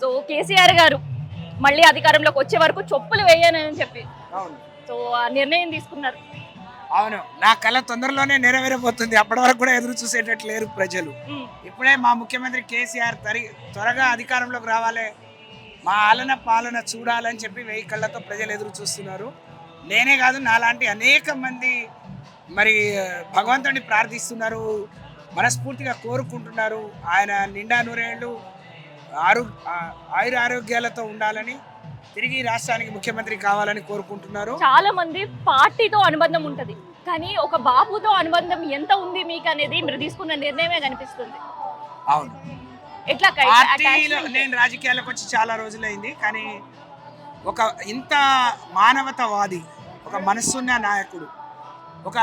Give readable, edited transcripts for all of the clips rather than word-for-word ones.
So KCR గారు మళ్ళీ అధికారంలోకి వచ్చే వరకు చెప్పులు వేయనని చెప్పి అవును సో ఆ నిర్ణయం తీసుకున్నారు. అవును, నా కళ తొందరలోనే నెరవేరబోతుంది. అప్పటి వరకు కూడా ఎదురు చూసేటట్టు లేరు ప్రజలు. ఇప్పుడే మా ముఖ్యమంత్రి కేసీఆర్ త్వరగా అధికారంలోకి రావాలి, మా ఆలన పాలన చూడాలని చెప్పి 1000 కళ్ళతో ప్రజలు ఎదురు చూస్తున్నారు. నేనే కాదు, నాలాంటి అనేక మంది మరి భగవంతుడిని ప్రార్థిస్తున్నారు, మనస్ఫూర్తిగా కోరుకుంటున్నారు. ఆయన నిండా నూరేళ్ళు ఆయుర ఆరోగ్యాలతో ఉండాలని, తిరిగి రాష్ట్రానికి ముఖ్యమంత్రి కావాలని కోరుకుంటున్నారు. చాలా మంది పార్టీతో అనుబంధం ఉంటది, కానీ ఒక బాబుతో అనుబంధం ఎంత ఉంది మీకు అనేది మీరు తీసుకున్న నిర్ణయమే కనిపిస్తుంది. అవును, ఎట్లా పార్టీలో నేను రాజకీయాలకు వచ్చి చాలా రోజులైంది, కానీ ఒక ఇంత మానవతావాది, ఒక మనస్సున్న నాయకుడు, ఒక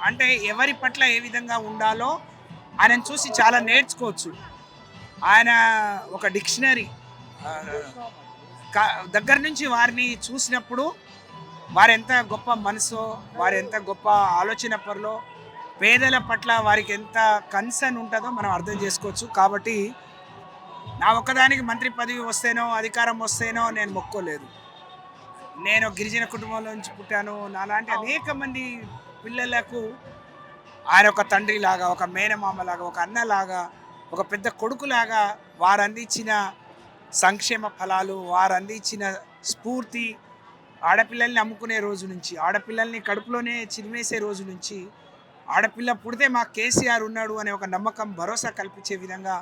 అంటే ఎవరి పట్ల ఏ విధంగా ఉండాలో ఆయనను చూసి చాలా నేర్చుకోవచ్చు. ఆయన ఒక డిక్షనరీ. దగ్గర నుంచి వారిని చూసినప్పుడు వారు ఎంత గొప్ప మనసో, వారు ఎంత గొప్ప ఆలోచన పరులో, పేదల పట్ల వారికి ఎంత కన్సర్న్ ఉంటుందో మనం అర్థం చేసుకోవచ్చు. కాబట్టి నా ఒక్కదానికి మంత్రి పదవి వస్తేనో అధికారం వస్తేనో నేను మొక్కోలేదు. నేను గిరిజన కుటుంబంలో నుంచి పుట్టాను. నాలాంటి అనేక మంది పిల్లలకు ఆయన ఒక తండ్రిలాగా, ఒక మేనమామలాగా, ఒక అన్నలాగా, ఒక పెద్ద కొడుకులాగా వారు అందించిన సంక్షేమ ఫలాలు, వారు అందించిన స్ఫూర్తి, ఆడపిల్లల్ని అమ్ముకునే రోజు నుంచి, ఆడపిల్లల్ని కడుపులోనే చిరిమేసే రోజు నుంచి, ఆడపిల్ల పుడితే మా కేసీఆర్ ఉన్నాడు అనే ఒక నమ్మకం, భరోసా కల్పించే విధంగా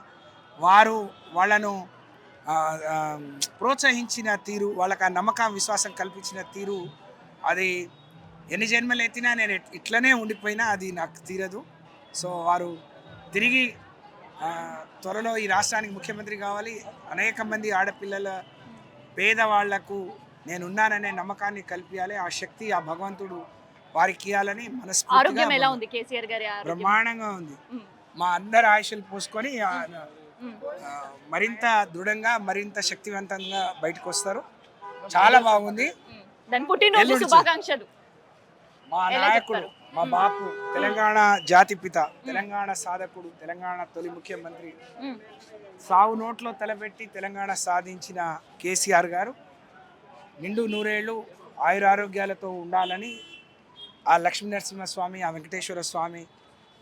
వారు వాళ్ళను ప్రోత్సహించిన తీరు, వాళ్ళకి ఆ నమ్మకం విశ్వాసం కల్పించిన తీరు, అది ఎన్ని జన్మలు ఎత్తినా నేను ఇట్లనే ఉండిపోయినా అది నాకు తీరదు. సో వారు తిరిగి త్వరలో ఈ రాష్ట్రానికి ముఖ్యమంత్రి కావాలి. అనేక మంది ఆడపిల్లల పేదవాళ్లకు నేనున్నాననే నమ్మకాన్ని కల్పించాలి. ఆ శక్తి ఆ భగవంతుడు వారికి ఇవ్వాలని మనస్ఫూర్తిగా. బ్రహ్మాండంగా ఉంది. మా అందరి ఆయుష్లు పోసుకొని మరింత దృఢంగా, మరింత శక్తివంతంగా బయటకు వస్తారు. చాలా బాగుంది. మా నాయకుడు, మా బాపు, తెలంగాణ జాతిపిత, తెలంగాణ సాధకుడు, తెలంగాణ తొలి ముఖ్యమంత్రి, సావు నోట్లో తలపెట్టి తెలంగాణ సాధించిన కేసీఆర్ గారు నిండు నూరేళ్ళు ఆయురారోగ్యాలతో ఉండాలని ఆ లక్ష్మీనరసింహస్వామి, ఆ వెంకటేశ్వర స్వామి,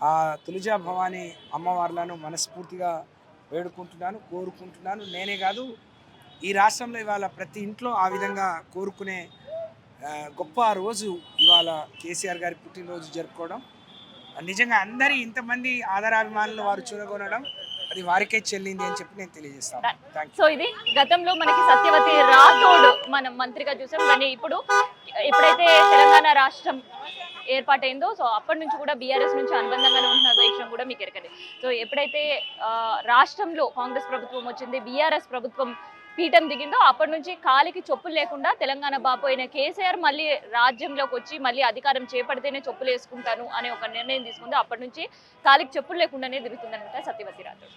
ఆ తులజా భవానీ అమ్మవార్లను మనస్ఫూర్తిగా వేడుకుంటున్నాను, కోరుకుంటున్నాను. నేనే కాదు, ఈ రాష్ట్రంలో ఇవాళ ప్రతి ఇంట్లో ఆ విధంగా కోరుకునే గొప్ప రోజు ఇవాళ కేసీఆర్ గారి పుట్టినరోజు జరుపుకోవడం. నిజంగా అందరి ఇంతమంది ఆదరాభిమానులు వారు చూడగొనడం అది వారికే చెల్లింది అని చెప్పి నేను తెలియజేస్తాను. సో ఇది గతంలో మనకి సత్యవతి రాథోడ్ మనం మంత్రిగా చూసాం, కానీ ఇప్పుడు ఎప్పుడైతే తెలంగాణ రాష్ట్రం ఏర్పాటైందో సో అప్పటి నుంచి కూడా బీఆర్ఎస్ నుంచి అనుబంధంగానే ఉంటున్న విషయం కూడా మీకు ఎరకనే. సో ఎప్పుడైతే రాష్ట్రంలో కాంగ్రెస్ ప్రభుత్వం వచ్చింది, బీఆర్ఎస్ ప్రభుత్వం పీఠం దిగిందో అప్పటి నుంచి కాలికి చెప్పులు లేకుండా తెలంగాణ బాపు అయిన కేసీఆర్ మళ్ళీ రాజ్యంలోకి వచ్చి మళ్ళీ అధికారం చేపడితేనే చెప్పులు వేసుకుంటాను అనే ఒక నిర్ణయం తీసుకుందో అప్పటి నుంచి కాలికి చెప్పులు లేకుండానే తిరుగుతుందన్నమాట సత్యవతి రాథోడ్.